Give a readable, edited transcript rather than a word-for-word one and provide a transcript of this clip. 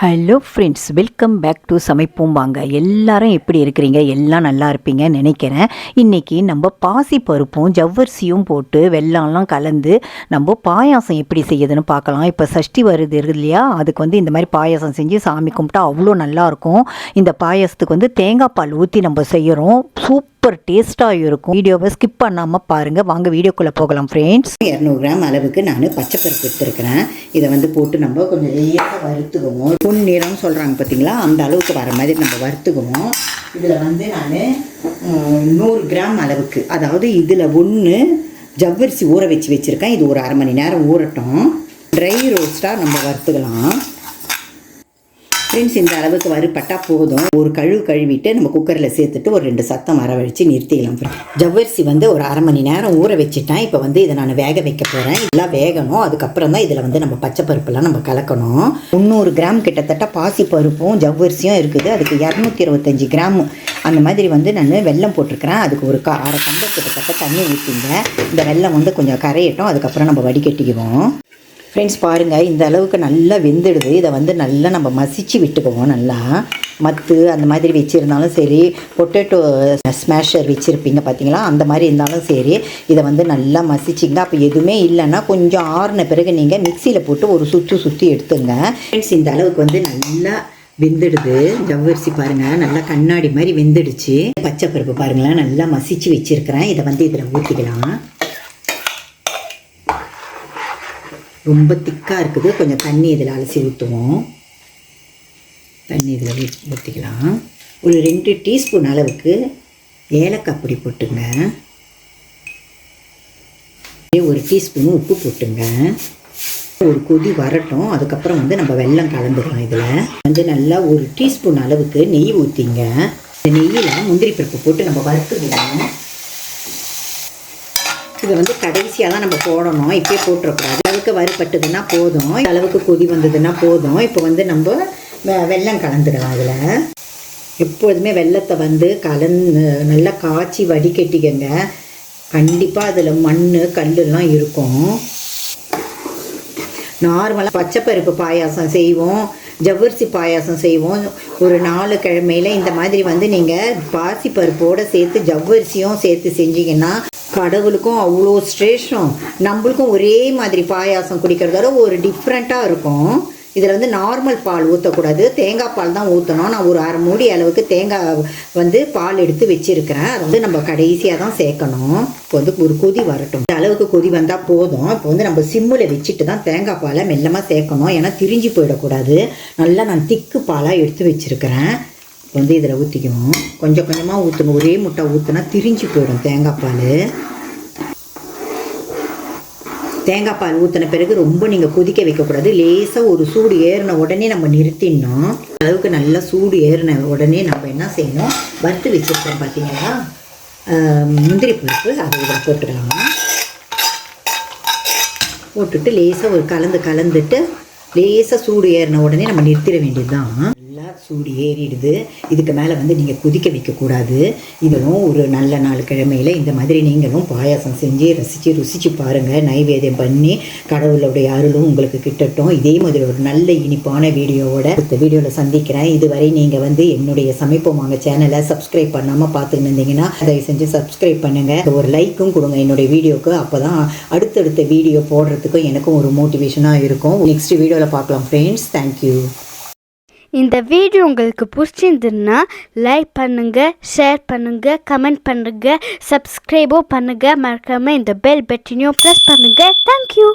Hello friends, welcome back to சமைப்போம் வாங்க. எல்லாரும் எப்படி இருக்கிறீங்க? எல்லாம் நல்லா இருப்பீங்கன்னு நினைக்கிறேன். இன்றைக்கி நம்ம பாசி பருப்பும் ஜவ்வரிசியும் போட்டு வெல்லம்லாம் கலந்து நம்ம பாயாசம் எப்படி செய்யுதுன்னு பார்க்கலாம். இப்போ சஷ்டி வருது இல்லையா, அதுக்கு இந்த மாதிரி பாயாசம் செஞ்சு சாமி கும்பிட்டா அவ்வளோ நல்லாயிருக்கும். இந்த பாயாசத்துக்கு தேங்காய் பால் ஊற்றி நம்ம செய்கிறோம். சூப்பர் டேஸ்ட்டாக இருக்கும். வீடியோவை ஸ்கிப் பண்ணாமல் பாருங்கள். வாங்க வீடியோக்குள்ளே போகலாம் ஃப்ரெண்ட்ஸ். 200 கிராம் அளவுக்கு நான் பச்சைப்பருப்பு எடுத்துருக்கிறேன். இதை போட்டு நம்ம கொஞ்சம் லேசாக வறுத்துக்குவோம். பொன்னிறம் சொல்கிறாங்க பார்த்தீங்களா, அந்த அளவுக்கு வர மாதிரி நம்ம வறுத்துக்குவோம். இதில் நான் 100 கிராம் அளவுக்கு, அதாவது இதில் ஒன்று ஜவ்வரிசி ஊற வச்சுருக்கேன். இது ஒரு அரை மணி நேரம் ஊறட்டும். ட்ரை ரோஸ்ட்டாக நம்ம வறுத்துக்கலாம் ஃப்ரெண்ட்ஸ். இந்த அளவுக்கு வறுப்பட்டால் போதும். ஒரு கழுவிட்டு நம்ம குக்கரில் சேர்த்துட்டு ஒரு 2 சத்தம் வரவழைச்சு நிறுத்திக்கலாம் ஃப்ரெண்ட்ஸ். ஜவ்வரிசி ஒரு அரை மணி நேரம் ஊற வச்சுட்டேன். இப்போ இதை நான் வேக வைக்க போகிறேன். இதெல்லாம் வேகணும். அதுக்கப்புறம் தான் இதில் நம்ம பச்சை பருப்பெல்லாம் நம்ம கலக்கணும். 300 கிராம் கிட்டத்தட்ட பாசி பருப்பும் ஜவ்வரிசியும் இருக்குது. அதுக்கு 225 கிராம் அந்த மாதிரி நான் வெல்லம் போட்டிருக்கிறேன். அதுக்கு ஒரு அரை டம்ளர் கிட்டத்தட்ட தண்ணி ஊற்றிங்க. இந்த வெல்லம் கொஞ்சம் கரையட்டும். அதுக்கப்புறம் நம்ம வடிகட்டிக்குவோம் ஃப்ரெண்ட்ஸ். பாருங்கள், இந்த அளவுக்கு நல்லா வெந்துடுது. இதை நல்லா நம்ம மசிச்சு விட்டுக்குவோம். நல்லா மத்து அந்த மாதிரி வச்சுருந்தாலும் சரி, பொட்டேட்டோ ஸ்மேஷர் வச்சுருப்பீங்க பார்த்தீங்களா, அந்த மாதிரி இருந்தாலும் சரி, இதை நல்லா மசிச்சிங்க. அப்போ எதுவுமே இல்லைன்னா கொஞ்சம் ஆறுன பிறகு நீங்கள் மிக்சியில் போட்டு ஒரு சுற்றி எடுத்துங்க ஃப்ரெண்ட்ஸ். இந்த அளவுக்கு நல்லா வெந்துடுது ஜவ்வரிசி. பாருங்கள், நல்லா கண்ணாடி மாதிரி வெந்துடுச்சு. பச்சை பருப்பு பாருங்களேன், நல்லா மசிச்சு வச்சுருக்கிறேன். இதை இதில் ஊற்றிக்கலாம். ரொம்ப திக்காக இருக்குது. கொஞ்சம் தண்ணி இதில் அலசி ஊற்றுவோம். தண்ணி இதில் ஊற்றிக்கலாம். ஒரு 2 டீஸ்பூன் அளவுக்கு ஏலக்காய் பொடி போட்டுங்க. ஒரு டீஸ்பூன் உப்பு போட்டுங்க. ஒரு கொதி வரட்டும். அதுக்கப்புறம் நம்ம வெல்லம் கலந்துக்கலாம். இதில் நல்லா ஒரு டீஸ்பூன் அளவுக்கு நெய் ஊற்றிங்க. இந்த நெய்யில் முந்திரி பருப்பு போட்டு நம்ம வறுத்துக்கலாம். இதை கடைசியாக தான் நம்ம போடணும். இப்போயே போட்டுறக்கூடாது. அளவுக்கு வறுப்பட்டதுன்னா போதும். அளவுக்கு கொதி வந்ததுன்னா போதும். இப்போ நம்ம வெல்லம் கலந்துடலாம். அதில் எப்பொழுதுமே வெல்லத்தை நல்லா காய்ச்சி வடிகட்டிக்கங்க. கண்டிப்பாக அதில் மண் கல்லுலாம் இருக்கும். நார்மலாக பச்சைப்பருப்பு பாயாசம் செய்வோம், ஜவ்வரிசி பாயாசம் செய்வோம். ஒரு 4 கிழமையில் இந்த மாதிரி நீங்கள் பாசி பருப்போடு சேர்த்து ஜவ்வரிசியும் சேர்த்து செஞ்சிங்கன்னா கடவுளுக்கும் அவ்வளோ ஸ்ட்ரேஷம், நம்மளுக்கும் ஒரே மாதிரி பாயாசம் குடிக்கிறதோட ஒரு டிஃப்ரெண்ட்டாக இருக்கும். இதில் நார்மல் பால் ஊற்றக்கூடாது, தேங்காய் பால் தான் ஊற்றணும். நான் ஒரு அரை மூடி அளவுக்கு தேங்காய் பால் எடுத்து வச்சுருக்கிறேன். அதை நம்ம கடைசியாக தான் சேர்க்கணும். இப்போ ஒரு கொதி வரட்டும். இந்த அளவுக்கு கொதி வந்தால் போதும். இப்போ நம்ம சிம்மில் வச்சுட்டு தான் தேங்காய் பாலை மெல்லமாக சேர்க்கணும். ஏன்னா திரிஞ்சு போயிடக்கூடாது. நல்லா நான் திக்கு பாலாக எடுத்து வச்சுருக்கிறேன். இப்போ இதில் ஊற்றிக்குவோம். கொஞ்சம் கொஞ்சமாக ஊற்றணும். ஒரே முட்டை ஊற்றினா திரிஞ்சு போயிடும் தேங்காய் பால். தேங்காய் பால் ஊற்றின பிறகு ரொம்ப நீங்கள் கொதிக்க வைக்கக்கூடாது. லேசாக ஒரு சூடு ஏறின உடனே நம்ம நிறுத்திடணும். அளவுக்கு நல்லா சூடு ஏறின உடனே நம்ம என்ன செய்யணும், வறுத்து வச்சுருக்கோம் பார்த்தீங்களா முந்திரி பருப்பு, அதை இதில் போட்டுக்கலாம். போட்டுட்டு லேசாக ஒரு கலந்துட்டு லேசாக சூடு ஏறின உடனே நம்ம நிறுத்திட வேண்டியது தான். நல்லா சூடு ஏறிடுது. இதுக்கு மேலே நீங்கள் கொதிக்க வைக்கக்கூடாது. இதெல்லாம் ஒரு நல்ல 4 கிழமையில் இந்த மாதிரி நீங்களும் பாயாசம் செஞ்சு ருசிச்சு பாருங்கள். நைவேத்தியம் பண்ணி கடவுளுடைய அருளும் உங்களுக்கு கிட்டட்டும். இதே மாதிரி ஒரு நல்ல இனிப்பான வீடியோவோட அடுத்த வீடியோவில் சந்திக்கிறேன். இதுவரை நீங்கள் என்னுடைய சமைப்போம் வாங்க சேனலை சப்ஸ்கிரைப் பண்ணாமல் பார்த்துன்னு இருந்தீங்கன்னா தயவு செஞ்சு சப்ஸ்கிரைப் பண்ணுங்கள். ஒரு லைக்கும் கொடுங்க என்னுடைய வீடியோவுக்கு. அப்போ தான் அடுத்தடுத்த வீடியோ போடுறதுக்கும் எனக்கும் ஒரு மோட்டிவேஷனாக இருக்கும். நெக்ஸ்ட் வீடியோவில் பார்க்கலாம் ஃப்ரெண்ட்ஸ். தேங்க்யூ. இந்த வீடியோ உங்களுக்கு பிடிச்சிருந்துன்னா லைக் பண்ணுங்கள், ஷேர் பண்ணுங்கள், கமெண்ட் பண்ணுங்கள், சப்ஸ்கிரைபும் பண்ணுங்கள். மறக்காமல் இந்த பெல் பட்டனையும் ப்ரெஸ் பண்ணுங்கள். தேங்க்யூ.